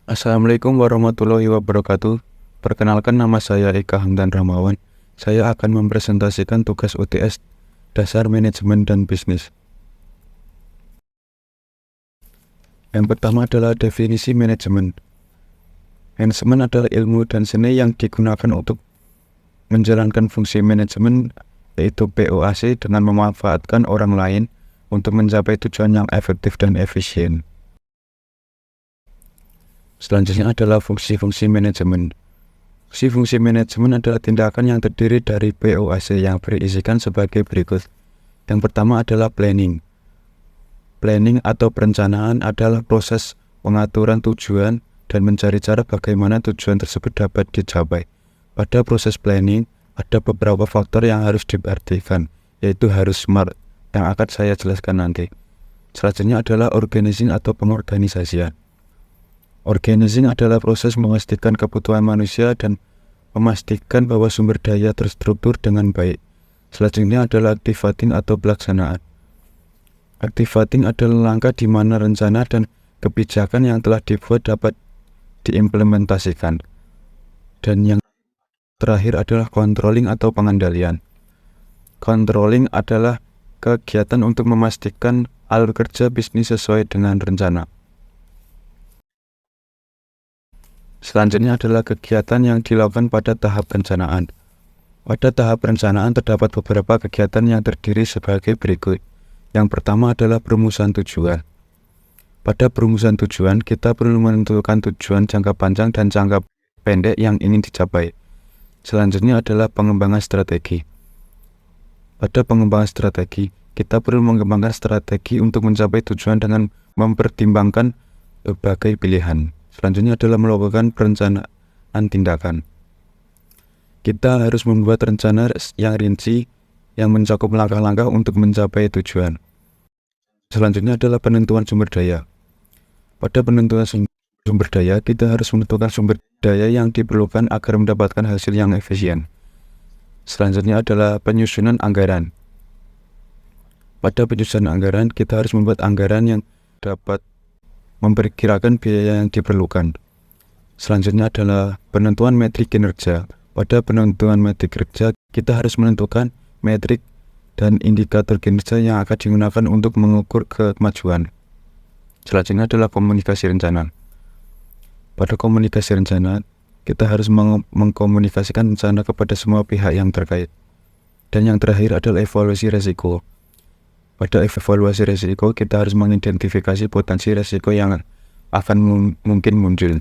Assalamualaikum warahmatullahi wabarakatuh. Perkenalkan, nama saya Eka Hamdan Ramawan. Saya akan mempresentasikan tugas UTS Dasar Manajemen dan Bisnis. Yang pertama adalah definisi manajemen. Manajemen adalah ilmu dan seni yang digunakan untuk menjalankan fungsi manajemen, yaitu POAC, dengan memanfaatkan orang lain untuk mencapai tujuan yang efektif dan efisien. Selanjutnya adalah fungsi-fungsi manajemen. Fungsi manajemen adalah tindakan yang terdiri dari POAC yang berisikan sebagai berikut. Yang pertama adalah planning. Planning atau perencanaan adalah proses pengaturan tujuan dan mencari cara bagaimana tujuan tersebut dapat dicapai. Pada proses planning, ada beberapa faktor yang harus diperhatikan, yaitu harus SMART, yang akan saya jelaskan nanti. Selanjutnya adalah organizing atau pengorganisasian. Organizing adalah proses memastikan kebutuhan manusia dan memastikan bahwa sumber daya terstruktur dengan baik. Selanjutnya adalah activating atau pelaksanaan. Activating adalah langkah di mana rencana dan kebijakan yang telah dibuat dapat diimplementasikan. Dan yang terakhir adalah controlling atau pengendalian. Controlling adalah kegiatan untuk memastikan alur kerja bisnis sesuai dengan rencana. Selanjutnya adalah kegiatan yang dilakukan pada tahap perencanaan. Pada tahap perencanaan terdapat beberapa kegiatan yang terdiri sebagai berikut. Yang pertama adalah perumusan tujuan. Pada perumusan tujuan, kita perlu menentukan tujuan jangka panjang dan jangka pendek yang ingin dicapai. Selanjutnya adalah pengembangan strategi. Pada pengembangan strategi, kita perlu mengembangkan strategi untuk mencapai tujuan dengan mempertimbangkan berbagai pilihan. Selanjutnya adalah melakukan perencanaan tindakan. Kita harus membuat rencana yang rinci yang mencakup langkah-langkah untuk mencapai tujuan. Selanjutnya adalah penentuan sumber daya. Pada penentuan sumber daya, kita harus menentukan sumber daya yang diperlukan agar mendapatkan hasil yang efisien. Selanjutnya adalah penyusunan anggaran. Pada penyusunan anggaran, kita harus membuat anggaran yang dapat memperkirakan biaya yang diperlukan. Selanjutnya adalah penentuan metrik kinerja. Pada penentuan metrik kinerja, kita harus menentukan metrik dan indikator kinerja yang akan digunakan untuk mengukur kemajuan. Selanjutnya adalah komunikasi rencana. Pada komunikasi rencana, kita harus mengkomunikasikan rencana kepada semua pihak yang terkait. Dan yang terakhir adalah evaluasi resiko. Pada evaluasi risiko, kita harus mengidentifikasi potensi risiko yang akan mungkin muncul.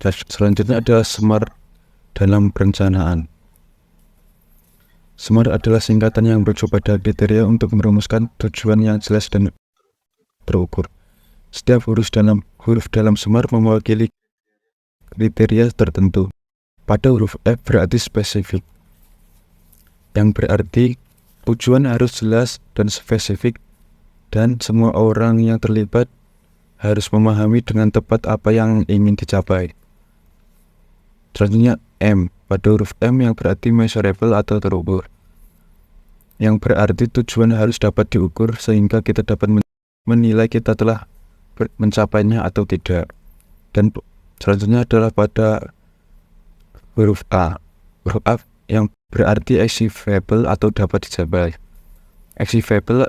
Dan selanjutnya ada SMART dalam perencanaan. SMART adalah singkatan yang merujuk pada kriteria untuk merumuskan tujuan yang jelas dan terukur. Setiap huruf dalam SMART mewakili kriteria tertentu. Pada huruf F berarti spesifik, yang berarti tujuan harus jelas dan spesifik dan semua orang yang terlibat harus memahami dengan tepat apa yang ingin dicapai. Selanjutnya M, pada huruf M yang berarti measurable atau terukur, yang berarti tujuan harus dapat diukur sehingga kita dapat menilai kita telah mencapainya atau tidak. Dan selanjutnya adalah pada huruf A. Huruf A yang berarti achievable atau dapat dicapai. Achievable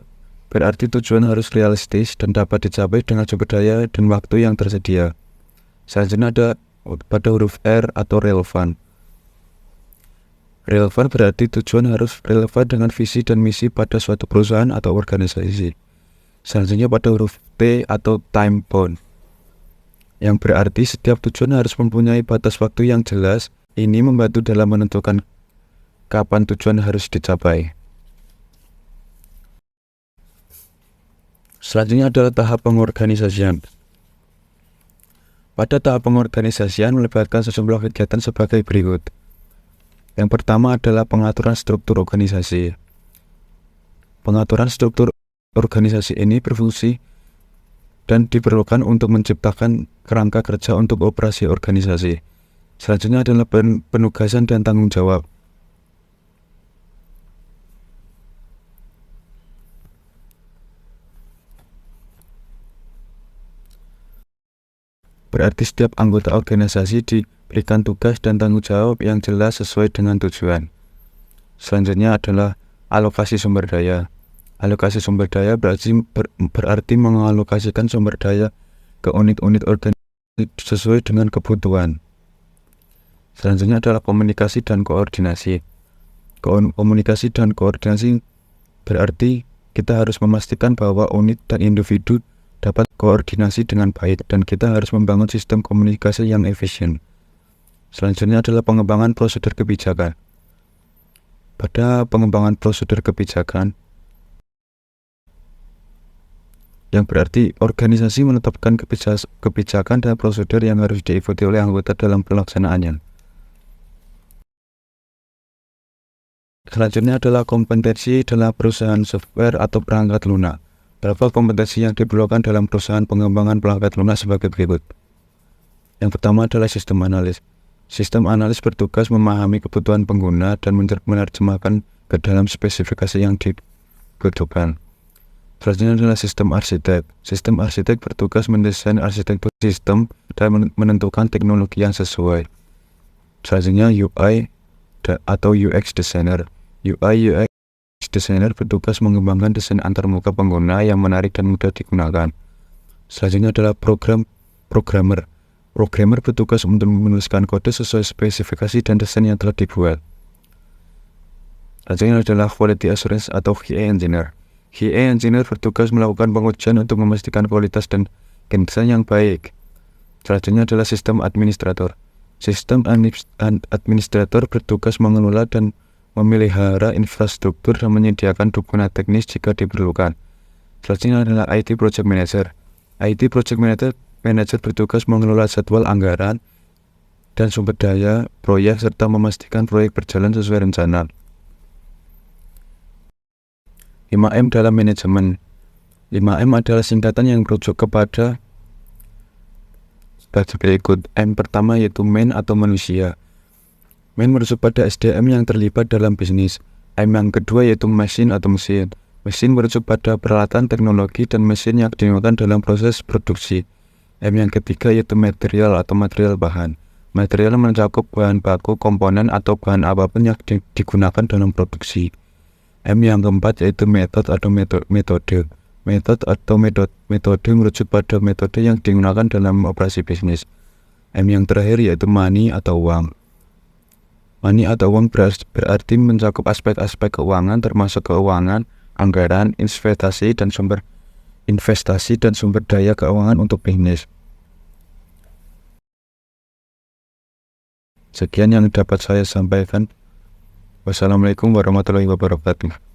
berarti tujuan harus realistis dan dapat dicapai dengan sumber daya dan waktu yang tersedia. Selanjutnya ada pada huruf R atau relevan. Relevan berarti tujuan harus relevan dengan visi dan misi pada suatu perusahaan atau organisasi. Selanjutnya pada huruf T atau time bound, yang berarti setiap tujuan harus mempunyai batas waktu yang jelas. Ini membantu dalam menentukan kapan tujuan harus dicapai. Selanjutnya adalah tahap pengorganisasian. Pada tahap pengorganisasian melibatkan sejumlah kegiatan sebagai berikut. Yang pertama adalah pengaturan struktur organisasi. Pengaturan struktur organisasi ini berfungsi dan diperlukan untuk menciptakan kerangka kerja untuk operasi organisasi. Selanjutnya adalah penugasan dan tanggung jawab. Berarti setiap anggota organisasi diberikan tugas dan tanggung jawab yang jelas sesuai dengan tujuan. Selanjutnya adalah alokasi sumber daya. Alokasi sumber daya berarti mengalokasikan sumber daya ke unit-unit organisasi sesuai dengan kebutuhan. Selanjutnya adalah komunikasi dan koordinasi. Komunikasi dan koordinasi berarti kita harus memastikan bahwa unit dan individu dapat koordinasi dengan baik dan kita harus membangun sistem komunikasi yang efisien. Selanjutnya adalah pengembangan prosedur kebijakan. Pada pengembangan prosedur kebijakan, yang berarti organisasi menetapkan kebijakan dan prosedur yang harus diikuti oleh anggota dalam pelaksanaannya. Selanjutnya adalah kompetensi dalam perusahaan software atau perangkat lunak. Beberapa kompetensi yang diperlukan dalam perusahaan pengembangan perangkat lunak sebagai berikut. Yang pertama adalah sistem analis. Sistem analis bertugas memahami kebutuhan pengguna dan menerjemahkan ke dalam spesifikasi yang dibutuhkan. Selanjutnya adalah sistem arsitek. Sistem arsitek bertugas mendesain arsitektur sistem dan menentukan teknologi yang sesuai. Selanjutnya UI atau UX designer. UI UX designer bertugas mengembangkan desain antarmuka pengguna yang menarik dan mudah digunakan. Selanjutnya adalah programmer. Programmer bertugas untuk menuliskan kode sesuai spesifikasi dan desain yang telah dibuat. Selanjutnya adalah quality assurance atau QA engineer. QA engineer bertugas melakukan pengujian untuk memastikan kualitas dan kinerja yang baik. Selanjutnya adalah sistem administrator. Sistem administrator bertugas mengelola dan memelihara infrastruktur dan menyediakan dukungan teknis jika diperlukan. Selanjutnya adalah IT project manager. IT project manager bertugas mengelola jadwal anggaran dan sumber daya proyek serta memastikan proyek berjalan sesuai rencana. 5M dalam manajemen. 5M adalah singkatan yang merujuk kepada berikut. M pertama yaitu man atau manusia. Man merujuk pada SDM yang terlibat dalam bisnis. M yang kedua yaitu machine atau mesin. Mesin merujuk pada peralatan teknologi dan mesin yang digunakan dalam proses produksi. M yang ketiga yaitu material atau material bahan. Material mencakup bahan baku, komponen atau bahan apapun yang digunakan dalam produksi. M yang keempat yaitu metode atau metode. Metode atau metode merujuk pada metode yang digunakan dalam operasi bisnis. M yang terakhir yaitu money atau uang. Money atau uang berarti mencakup aspek-aspek keuangan termasuk keuangan, anggaran, investasi dan sumber daya keuangan untuk bisnis. Sekian yang dapat saya sampaikan. Wassalamualaikum warahmatullahi wabarakatuh.